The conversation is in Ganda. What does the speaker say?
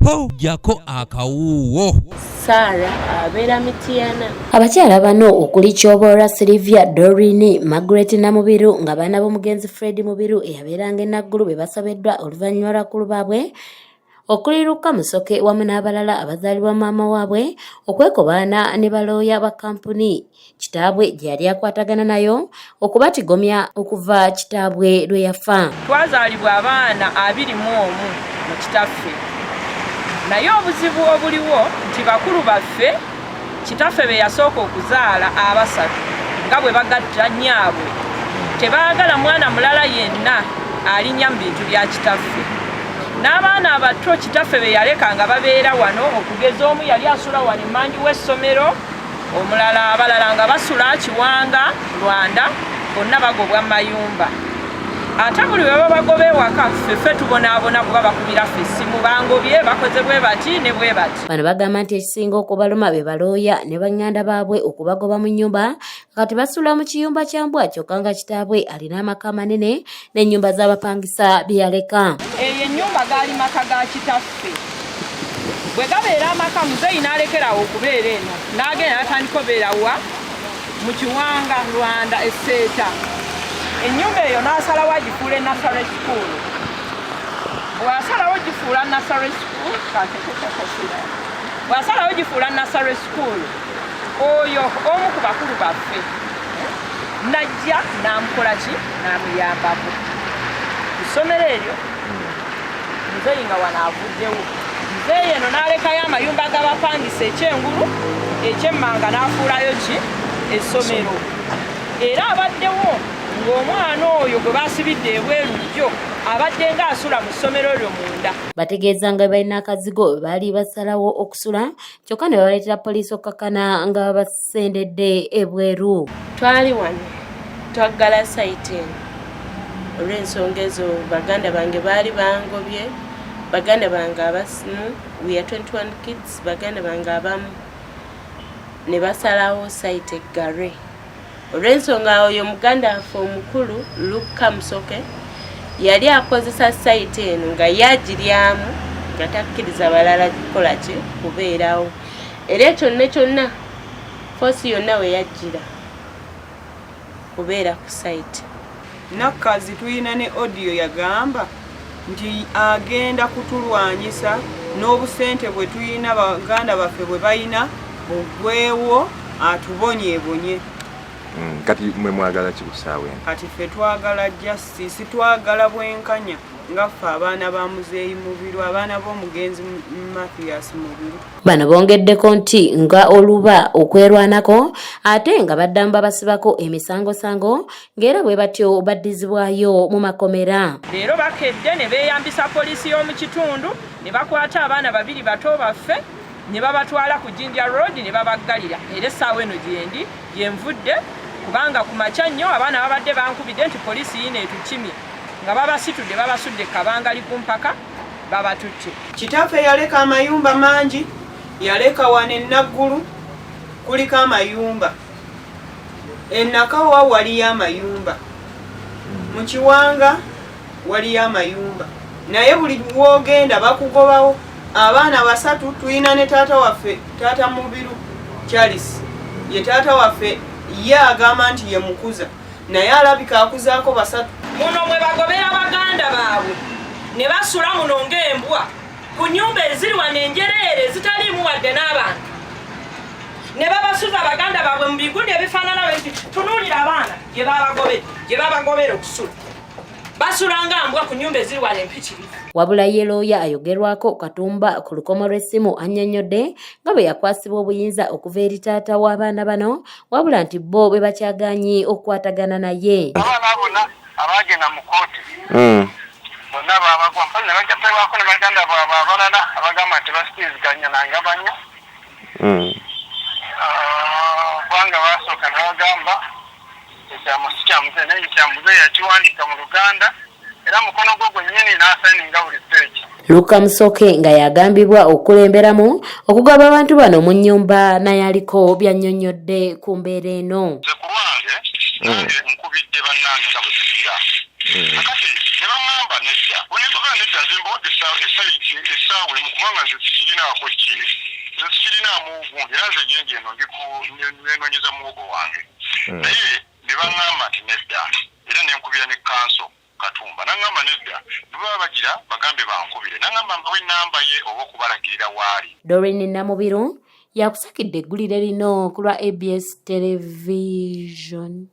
po jako akawuwo. Sara abera Mitiana. Abakyala bano okuli Kyoboolwa Sylvia, Doreen, Margaret Namubiru nga baana b'omugenzi Fred Mubiru eyabeeranga enaggulu be basobeddwa oluvannyuma lw'akulu baabwe okuli Luka Musoke wamu n'abalala abazaalibwa maama waabwe okwekobaana ne balooya ba kampuni kitaabwe gye yali akwatagana nayo okubatigomya okuva kitaabwe lwe yafa. Twazaalibwa abaana 21 mu kitaffe. Naye obuzibu obuliwo nti bakulu baffe kitaffe be yasooka okuzaala abasatu nga bwe bagatta nnyabwe tebaagala mwana mulala yenna alinnya mu bintu bya kitaffe. N'abaana abato kitaffe be yaleka nga babeera wano okugeza omu yali asula wano emmanju w'essomero, omulala abalala nga basula Kiwanga, Rwanda, bonna bagobwa mayumba. Ate buli bwe babagoba ewaka ffe tubonaabona kuba bakubira ffe essimu bangobye bakoze bwe bati ne bwe bati. Bano bagamba nti ekisinga okubaluma be balooya ne baŋŋanda baabwe okubagoba mu nnyumba kati basula mu kiyumba kya mbwa kyokka nga kitaabwe alina amaka manene n'ennyumba z'abapangisa bye yaleka. Eyo ennyumba gaali maka ga kitaffe. Bwe gabeera amaka muzeeyi n'alekerawo okubeera eno n'agenda n'atandika obeera wa mu Kiwanga, Rwanda, Esseeta. Ennyumba eyo n'asalawo agifuula nursery school. Bw'asalawo gifuula nursery school, bw'asalawo gifuula nursery school, oyo omu ku bakulu baffe najja n'amukola ki n'amuyambako. Ku ssomero eryo muzeeyi nga wano avuddewo. Muzeeyi eno n'alekayo amayumba g'abapangisa ekyengulu, ekyemmanga n'afuulayo ki essomero. Era abaddewo ng'omwana oyo gwe baasibidde ebweru jjo abadde ng'asula mu ssomero lyo munda. Bategeeza nga balina akazigo baali basalawo okusula kyokka ne babaleetera poliisi okukakana nga basendedde ebweru. Twali wano twaggala sayiti eno olw'ensonga ezo baganda bange baali bangobye, baganda bange abasimu, we are 21 kids, baganda bange abamu ne basalawo sayiti eggare. Olw'ensonga oyo muganda waffe omukulu Luka Musoke yali akozesa sayiti eno nga yagiryamu nga takkiriza balala kukola ki kubeerawo. Era ekyo ne kyonna foosi yonna we yajjira kubeera ku sayiti. Nakkazi tuyina ne audio yagamba nti agenda kutulwanyisa n'obusente bwe tuyina baganda baffe bwe bayina bugwewo atubonyeebonye. Kati mwe mwagala ki kusaawe? Kati ffe twagala justice, twagala bwenkanya nga ffe abaana ba muzeeyi Mubiru, abaana b'omugenzi Mathias Mubiru. Bano bongeddeko nti nga oluba okwerwanako ate nga baddamu babasibako emisangosango ng'era bwe batyo baddizibwayo mu makomera. Leero bakedde ne beeyambisa poliisi y'omu kitundu ne bakwata abaana babiri bato baffe ne babatwala ku Jinja Road ne babaggalira. Era essaawa eno gyendi gyenvudde kubanga ku makya nnyo abaana babadde bankubidde nti poliisi yiino etukimye nga babasitudde babasudde kabangali ku mpaka babatutte. Kitaffe yaleka amayumba mangi, yaleka wano enaggulu kuliko amayumba, enakawa waliyo amayumba, mu Kiwanga waliyo amayumba, naye buli wogenda bakugobawo. Abaana basatu tuyina ne taata waffe, taata Mubiru Charles ye taata waffe, ye agamba nti ye mukuza naye alabika akuzaako basatu. Muno mwe bagobera baganda baabwe ne basula muno ng'embwa ku nnyumba eziri wano enjereere zitaliimu wadde n'abantu, ne babasuza baganda baabwe mu bigundi ebifaanana bwe nti tunuulira abaana gye babagobera okusula, basula nga mbwa ku nnyumba eziri wano empitirivu. Wabula ye looya ayogerwako Katumba ku lukomo lw'essimu annyonnyodde nga bwe yakwasibwa obuyinza okuva eri taata w'abaana bano wabula nti bo bwe bakyagaanyi okukwatagana naye. Abaana bonna abaagenda mu kooti bonna baabagwa mpaka ne bajjapebwako ne baganda baabwe abalala abagamba nti basikiriziganya nangabanya kubanga basooka n'abagamba ekyamu si kyamuzeeyi naye ekyamuzeeyi yakiwandiika mu Luganda era mukono gwo gwennyini n'asayininga buli siteegi. Luka Musoke nga yagambibwa okulemberamu okugaba abantu bano mu nnyumba naye aliko by'annyonnyodde ku mbeera eno. Nze ku lwange nkubidde bannange nga bwe tugira akati ne baŋŋamba nedda onembaga nedda nze mbawodde essaawa emu kubanga nze sikirinaako ki nze sikirinaamu gundi era nze gyendi eno nenoonyeza muwogo wange naye ne baŋŋamba nti nedda era nenkubira ne kanso Katumba naŋŋamba nedda ne baba bagira bagambe bankubire naŋŋamba mbawe ennamba ye oba okubalagirira waali. Doreen Namubiru yakusakidde eggulire lino ku lwa ABS Television.